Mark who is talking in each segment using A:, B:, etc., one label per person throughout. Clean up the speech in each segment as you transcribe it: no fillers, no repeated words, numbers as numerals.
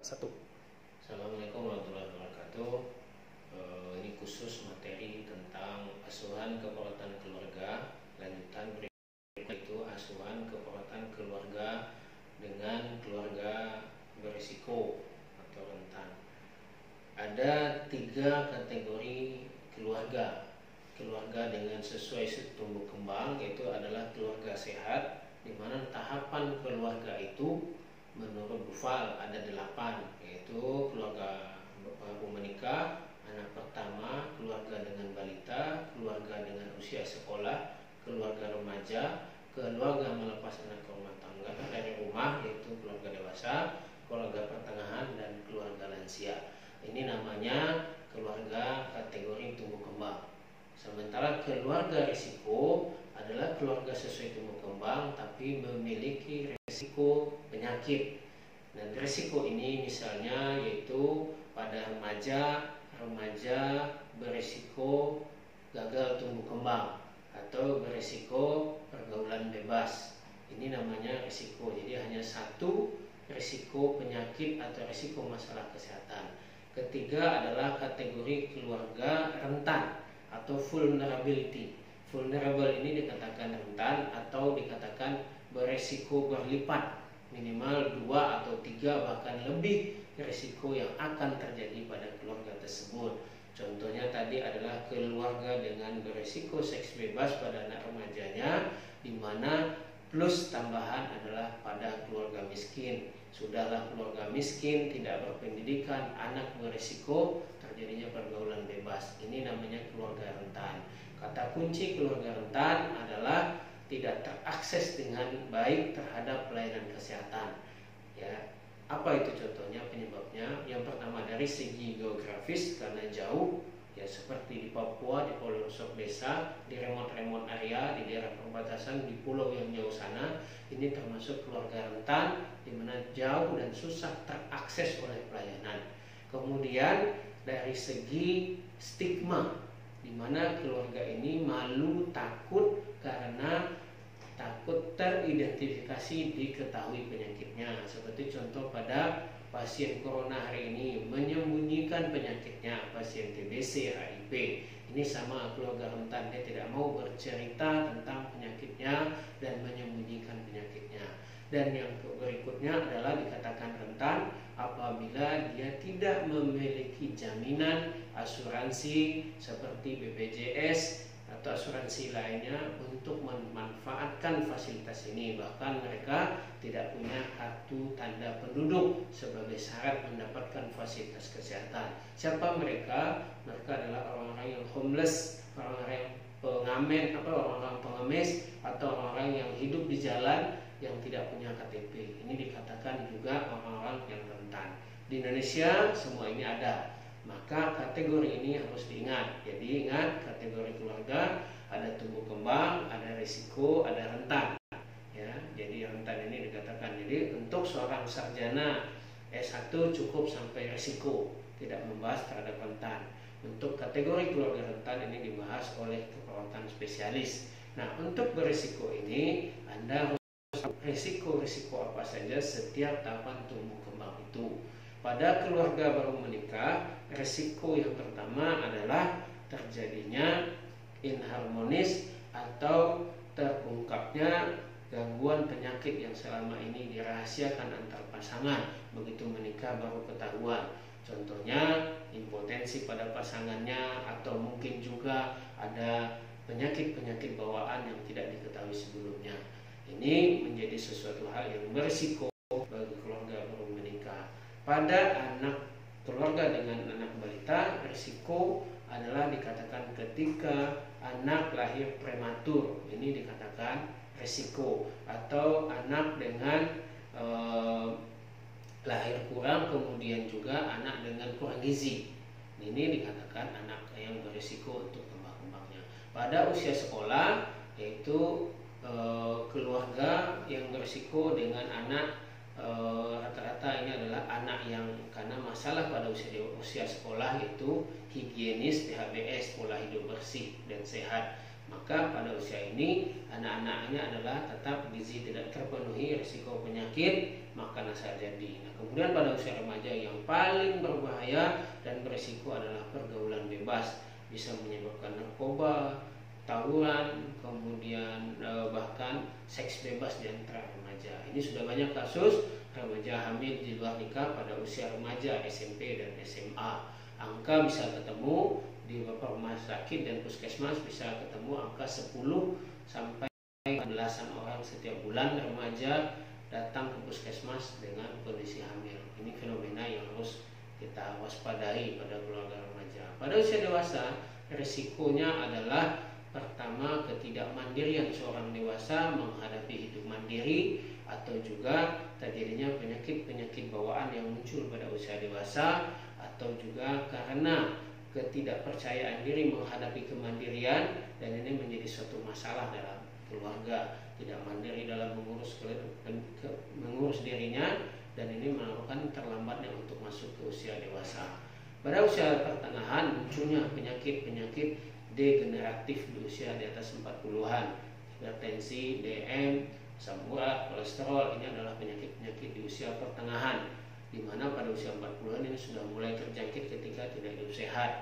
A: Satu.
B: Assalamualaikum warahmatullahi wabarakatuh. Ini khusus materi tentang asuhan keperawatan keluarga. Lanjutan berikutnya itu asuhan keperawatan keluarga dengan keluarga berisiko atau rentan. Ada 3 kategori keluarga. Keluarga dengan sesuai tumbuh kembang, yaitu adalah keluarga sehat, di mana tahapan keluarga itu menurut Duval ada 8, yaitu keluarga baru menikah, anak pertama, keluarga dengan balita, keluarga dengan usia sekolah, keluarga remaja, keluarga melepas anak ke rumah tangga dari rumah, yaitu keluarga dewasa, keluarga pertengahan, dan keluarga lansia. Ini namanya keluarga kategori tumbuh kembang. Sementara keluarga risiko adalah keluarga sesuai tumbuh kembang tapi memiliki risiko penyakit. Dan risiko ini misalnya yaitu pada remaja berisiko gagal tumbuh kembang atau berisiko pergaulan bebas. Ini namanya risiko. Jadi hanya satu risiko penyakit atau risiko masalah kesehatan. Ketiga adalah kategori keluarga rentan atau vulnerability. Vulnerable ini dikatakan rentan atau dikatakan beresiko berlipat, minimal 2 atau 3 bahkan lebih risiko yang akan terjadi pada keluarga tersebut. Contohnya tadi adalah keluarga dengan beresiko seks bebas pada anak remajanya, di mana plus tambahan adalah pada keluarga miskin. Sudahlah keluarga miskin, tidak berpendidikan, anak beresiko terjadinya pergaulan bebas. Ini namanya keluarga rentan. Kata kunci keluarga rentan adalah tidak terakses dengan baik terhadap pelayanan kesehatan. Ya, apa itu contohnya penyebabnya? Yang pertama dari segi geografis karena jauh, ya seperti di Papua, di pelosok desa, di remote area, di daerah perbatasan, di pulau yang jauh sana, ini termasuk keluarga rentan di mana jauh dan susah terakses oleh pelayanan. Kemudian dari segi stigma, di mana keluarga ini malu, takut karena takut teridentifikasi, diketahui penyakitnya. Seperti contoh pada pasien corona hari ini menyembunyikan penyakitnya, pasien TBC, HIV. Ini sama keluarga rentan, dia tidak mau bercerita tentang penyakitnya dan menyembunyikan penyakitnya. Dan yang berikutnya adalah dikatakan rentan apabila dia tidak memiliki jaminan asuransi seperti BPJS atau asuransi lainnya untuk memanfaatkan fasilitas ini. Bahkan mereka tidak punya kartu tanda penduduk sebagai syarat mendapatkan fasilitas kesehatan. Siapa mereka? Mereka adalah orang-orang yang homeless, orang-orang yang orang-orang pengemis, atau orang-orang yang hidup di jalan yang tidak punya KTP. Ini dikatakan juga orang-orang yang rentan. Di Indonesia semua ini ada. Maka kategori ini harus diingat. Jadi ingat, kategori keluarga ada tumbuh kembang, ada risiko, ada rentan. Ya, jadi rentan ini dikatakan. Jadi untuk seorang sarjana S1 cukup sampai risiko, tidak membahas terhadap rentan. Untuk kategori keluarga rentan ini dibahas oleh keperawatan spesialis. Nah, untuk berisiko ini Anda harus risiko-risiko apa saja setiap tahapan tumbuh kembang itu. Pada keluarga baru menikah, risiko yang pertama adalah terjadinya inharmonis atau terungkapnya gangguan penyakit yang selama ini dirahasiakan antar pasangan. Begitu menikah baru ketahuan. Contohnya impotensi pada pasangannya, atau mungkin juga ada penyakit-penyakit bawaan yang tidak diketahui sebelumnya. Ini menjadi sesuatu hal yang berisiko bagi keluarga baru menikah. Pada anak keluarga dengan anak balita, risiko adalah dikatakan ketika anak lahir prematur. Ini dikatakan risiko. Atau anak dengan lahir kurang, kemudian juga anak dengan kurang gizi. Ini dikatakan anak yang berisiko untuk kembang-kembangnya. Pada usia sekolah, yaitu keluarga yang berisiko dengan anak rata-rata ini adalah anak yang karena masalah pada usia sekolah, yaitu higienis, THBS, pola hidup bersih dan sehat. Maka pada usia ini anak-anaknya adalah tetap gizi tidak terpenuhi, risiko penyakit makanan jadi. Nah, kemudian pada usia remaja yang paling berbahaya dan berisiko adalah pergaulan bebas, bisa menyebabkan narkoba, tawuran, kemudian bahkan seks bebas di antara remaja. Ini sudah banyak kasus remaja hamil di luar nikah pada usia remaja SMP dan SMA. Angka bisa ketemu di beberapa rumah sakit dan puskesmas, bisa ketemu angka 10 sampai belasan orang setiap bulan remaja datang ke puskesmas dengan kondisi hamil. Ini fenomena yang harus kita waspadai pada keluarga remaja. Pada usia dewasa, risikonya adalah pertama, ketidakmandirian seorang dewasa menghadapi hidup mandiri, atau juga terjadinya penyakit-penyakit bawaan yang muncul pada usia dewasa, atau juga karena ketidakpercayaan diri menghadapi kemandirian, dan ini menjadi suatu masalah dalam keluarga, tidak mandiri dalam mengurus dirinya, dan ini menyebabkan terlambatnya untuk masuk ke usia dewasa. Pada usia pertengahan munculnya penyakit-penyakit degeneratif di usia di atas 40-an, hipertensi, DM, asam urat, kolesterol. Ini adalah penyakit-penyakit di usia pertengahan, di mana pada usia 40-an ini sudah mulai terjangkit ketika tidak hidup sehat.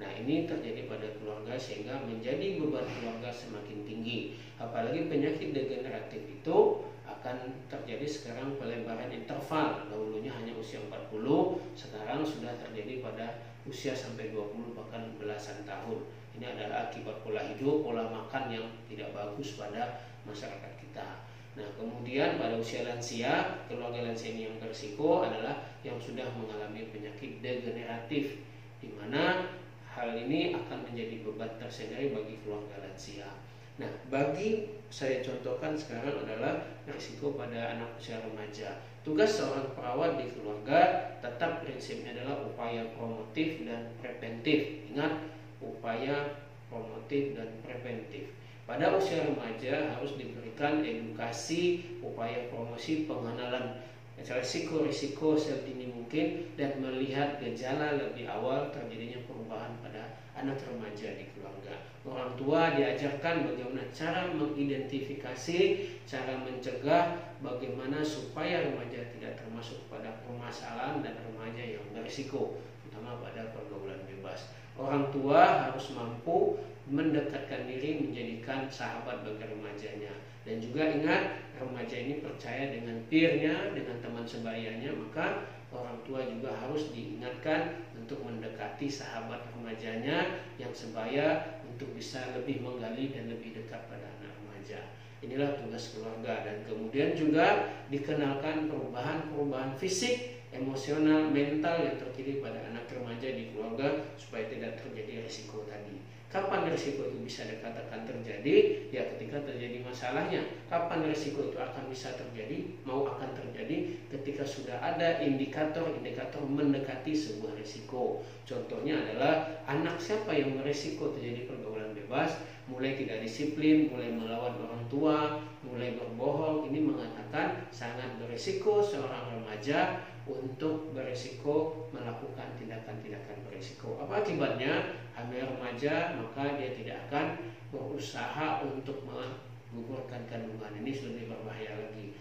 B: Nah, ini terjadi pada keluarga sehingga menjadi beban keluarga semakin tinggi. Apalagi penyakit degeneratif itu akan terjadi sekarang pelebaran interval. Dahulunya hanya usia 40, sekarang sudah terjadi pada usia sampai 20 bahkan belasan tahun. Ini adalah akibat pola hidup, pola makan yang tidak bagus pada masyarakat kita. Nah, kemudian pada usia lansia, keluarga lansia ini yang berisiko adalah yang sudah mengalami penyakit degeneratif, di mana hal ini akan menjadi beban tersendiri bagi keluarga lansia. Nah, bagi saya contohkan sekarang adalah risiko pada anak usia remaja. Tugas seorang perawat di keluarga tetap prinsipnya adalah upaya promotif dan preventif. Ingat, upaya promotif dan preventif. Pada usia remaja harus diberikan edukasi, upaya promosi, pengenalan risiko-risiko sedini mungkin, dan melihat gejala lebih awal terjadinya perubahan pada anak remaja di keluarga. Orang tua diajarkan bagaimana cara mengidentifikasi, cara mencegah, bagaimana supaya remaja tidak termasuk pada permasalahan dan remaja yang berisiko, terutama pada pergaulan bebas. Orang tua harus mampu mendekatkan diri, menjadikan sahabat bagi remajanya. Dan juga ingat, remaja ini percaya dengan peernya, dengan teman sebayanya, maka orang tua juga harus diingatkan untuk mendekati sahabat remajanya yang sebaya untuk bisa lebih menggali dan lebih dekat pada anak remaja. Inilah tugas keluarga. Dan kemudian juga dikenalkan perubahan-perubahan fisik, emosional, mental yang terjadi pada anak remaja di keluarga supaya tidak terjadi risiko tadi. Kapan risiko itu bisa dikatakan terjadi? Ya, ketika terjadi masalahnya. Kapan risiko itu akan bisa terjadi? Akan terjadi ketika sudah ada indikator-indikator mendekati sebuah risiko. Contohnya adalah anak siapa yang berisiko terjadi pergaulan bebas, mulai tidak disiplin, mulai melawan orang tua, mulai berbohong. Ini mengatakan sangat berisiko seorang remaja untuk berisiko melakukan tindakan-tindakan berisiko. Apa akibatnya? Hamil remaja, maka dia tidak akan berusaha untuk menggugurkan kandungan. Ini lebih berbahaya lagi.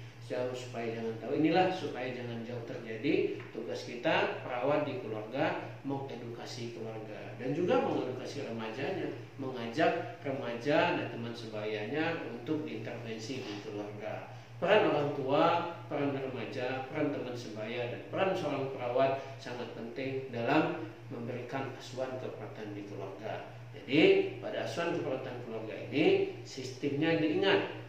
B: Supaya jangan tahu, inilah supaya jangan jauh terjadi. Tugas kita perawat di keluarga mengedukasi keluarga dan juga mengedukasi remajanya, mengajak remaja dan teman sebayanya untuk diintervensi di keluarga. Peran orang tua, peran remaja, peran teman sebaya, dan peran seorang perawat sangat penting dalam memberikan asuhan keperawatan di keluarga. Jadi pada asuhan keperawatan keluarga ini sistemnya diingat.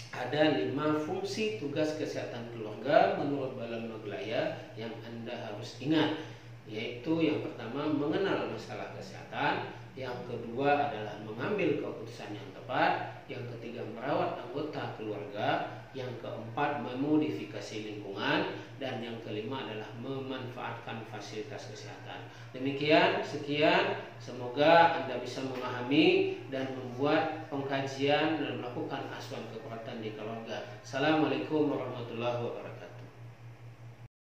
B: Ada 5 fungsi tugas kesehatan keluarga menurut Balam Maglaya yang Anda harus ingat, yaitu yang pertama mengenal masalah kesehatan, yang kedua adalah mengambil keputusan yang tepat, yang ketiga merawat anggota keluarga, yang keempat memodifikasi lingkungan, dan yang kelima adalah memanfaatkan fasilitas kesehatan. Demikian, sekian, semoga Anda bisa memahami dan membuat pengkajian dan melakukan asuhan keperawatan di keluarga. Assalamualaikum warahmatullahi wabarakatuh.